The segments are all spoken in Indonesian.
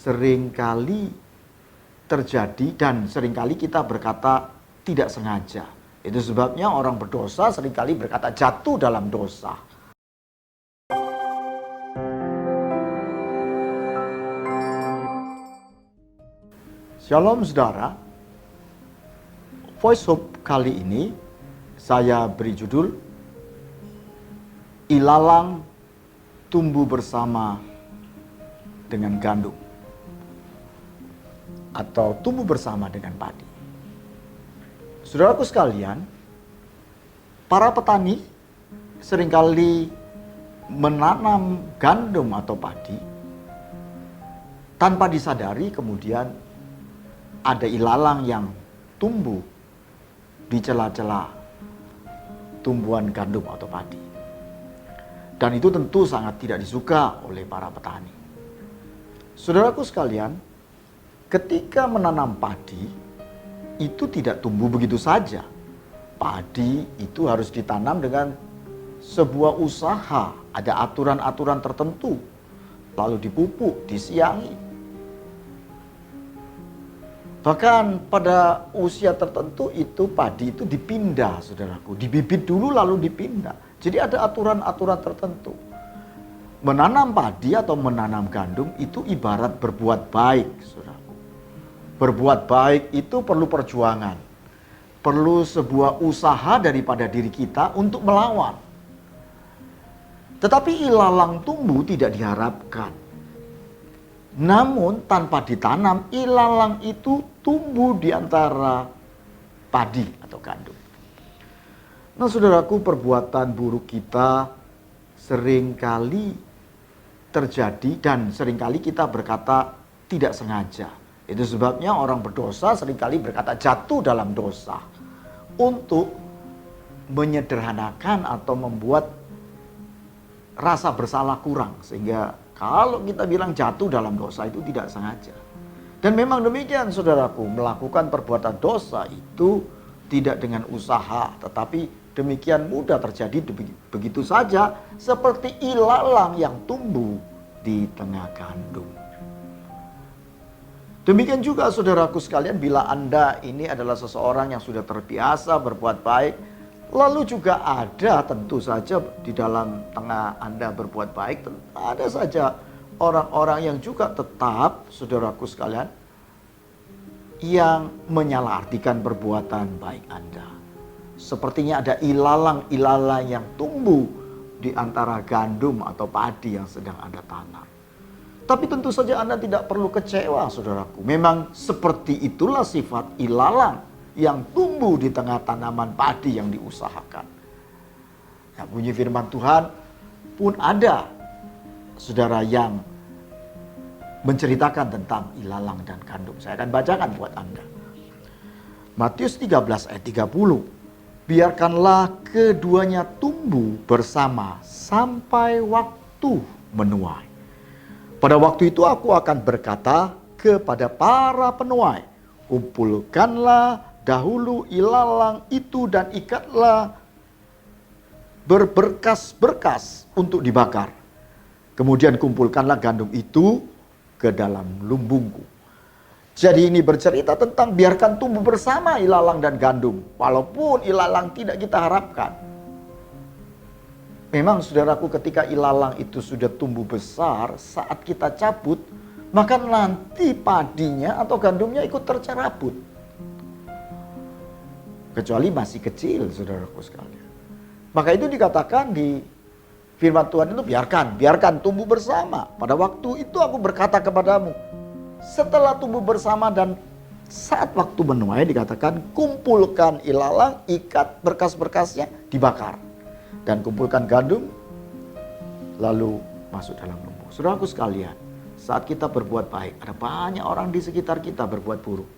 seringkali terjadi dan seringkali kita berkata tidak sengaja. Itu sebabnya orang berdosa seringkali berkata jatuh dalam dosa. Shalom saudara, Voice Hope kali ini saya beri judul Ilalang tumbuh bersama dengan gandum atau tumbuh bersama dengan padi. Saudaraku sekalian, para petani seringkali menanam gandum atau padi tanpa disadari, kemudian ada ilalang yang tumbuh di celah-celah tumbuhan gandum atau padi. Dan itu tentu sangat tidak disuka oleh para petani. Saudaraku sekalian, ketika menanam padi, itu tidak tumbuh begitu saja. Padi itu harus ditanam dengan sebuah usaha, ada aturan-aturan tertentu, lalu dipupuk, disiangi. Bahkan pada usia tertentu itu padi itu dipindah, saudaraku. Dibibit dulu lalu dipindah. Jadi ada aturan-aturan tertentu. Menanam padi atau menanam gandum itu ibarat berbuat baik, saudaraku. Berbuat baik itu perlu perjuangan. Perlu sebuah usaha daripada diri kita untuk melawan. Tetapi ilalang tumbuh tidak diharapkan. Namun tanpa ditanam, ilalang itu tumbuh di antara padi atau gandum. Nah saudaraku, perbuatan buruk kita seringkali terjadi dan seringkali kita berkata tidak sengaja. Itu sebabnya orang berdosa seringkali berkata jatuh dalam dosa. Untuk menyederhanakan atau membuat rasa bersalah kurang. Sehingga kalau kita bilang jatuh dalam dosa itu tidak sengaja. Dan memang demikian saudaraku, melakukan perbuatan dosa itu tidak dengan usaha, tetapi demikian mudah terjadi begitu saja seperti ilalang yang tumbuh di tengah gandum. Demikian juga saudaraku sekalian, bila Anda ini adalah seseorang yang sudah terbiasa berbuat baik, lalu juga ada tentu saja di dalam tengah Anda berbuat baik, ada saja orang-orang yang juga tetap, saudaraku sekalian, yang menyalahartikan perbuatan baik Anda. Sepertinya ada ilalang-ilalang yang tumbuh di antara gandum atau padi yang sedang Anda tanam. Tapi tentu saja Anda tidak perlu kecewa, saudaraku. Memang seperti itulah sifat ilalang yang tumbuh di tengah tanaman padi yang diusahakan. Nah, bunyi firman Tuhan pun ada, saudara, yang menceritakan tentang ilalang dan gandum. Saya akan bacakan buat Anda. Matius 13 ayat 30. Biarkanlah keduanya tumbuh bersama sampai waktu menuai. Pada waktu itu aku akan berkata kepada para penuai, kumpulkanlah dahulu ilalang itu dan ikatlah berberkas-berkas untuk dibakar. Kemudian kumpulkanlah gandum itu ke dalam lumbungku. Jadi ini bercerita tentang biarkan tumbuh bersama ilalang dan gandum. Walaupun ilalang tidak kita harapkan. Memang saudaraku, ketika ilalang itu sudah tumbuh besar, saat kita cabut, maka nanti padinya atau gandumnya ikut tercerabut. Kecuali masih kecil, saudaraku sekalian. Maka itu dikatakan di firman Tuhan itu biarkan tumbuh bersama. Pada waktu itu aku berkata kepadamu, setelah tumbuh bersama dan saat waktu menuai dikatakan kumpulkan ilalang, ikat berkas-berkasnya, dibakar. Dan kumpulkan gandum, lalu masuk dalam lumbung. Saudaraku sekalian, saat kita berbuat baik, ada banyak orang di sekitar kita berbuat buruk.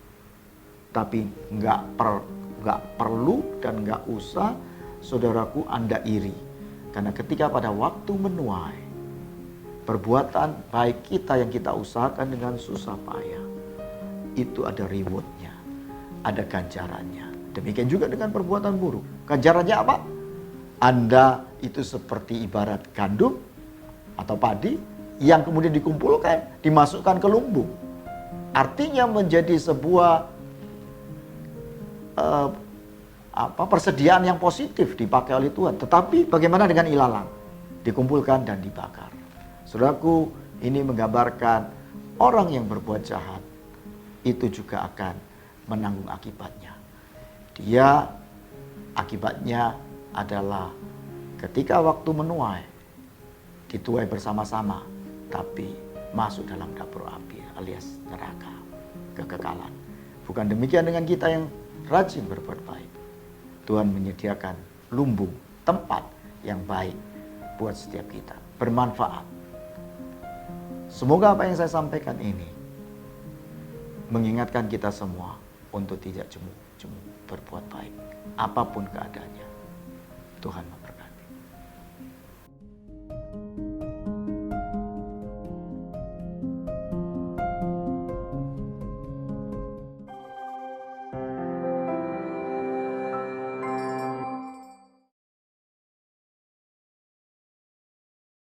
Tapi nggak perlu dan nggak usah, saudaraku, Anda iri. Karena ketika pada waktu menuai, perbuatan baik kita yang kita usahakan dengan susah payah, itu ada rewardnya, ada ganjarannya. Demikian juga dengan perbuatan buruk. Ganjarannya apa? Anda itu seperti ibarat gandum atau padi yang kemudian dikumpulkan, dimasukkan ke lumbung. Artinya menjadi sebuah persediaan yang positif dipakai oleh Tuhan. Tetapi bagaimana dengan ilalang? Dikumpulkan dan dibakar. Saudaraku, ini menggambarkan orang yang berbuat jahat itu juga akan menanggung akibatnya. Dia akibatnya adalah ketika waktu menuai, dituai bersama-sama, tapi masuk dalam dapur api alias neraka, kekekalan. Bukan demikian dengan kita yang rajin berbuat baik. Tuhan menyediakan lumbung, tempat yang baik buat setiap kita, bermanfaat. Semoga apa yang saya sampaikan ini mengingatkan kita semua untuk tidak jemu-jemu berbuat baik, apapun keadaannya. Tuhan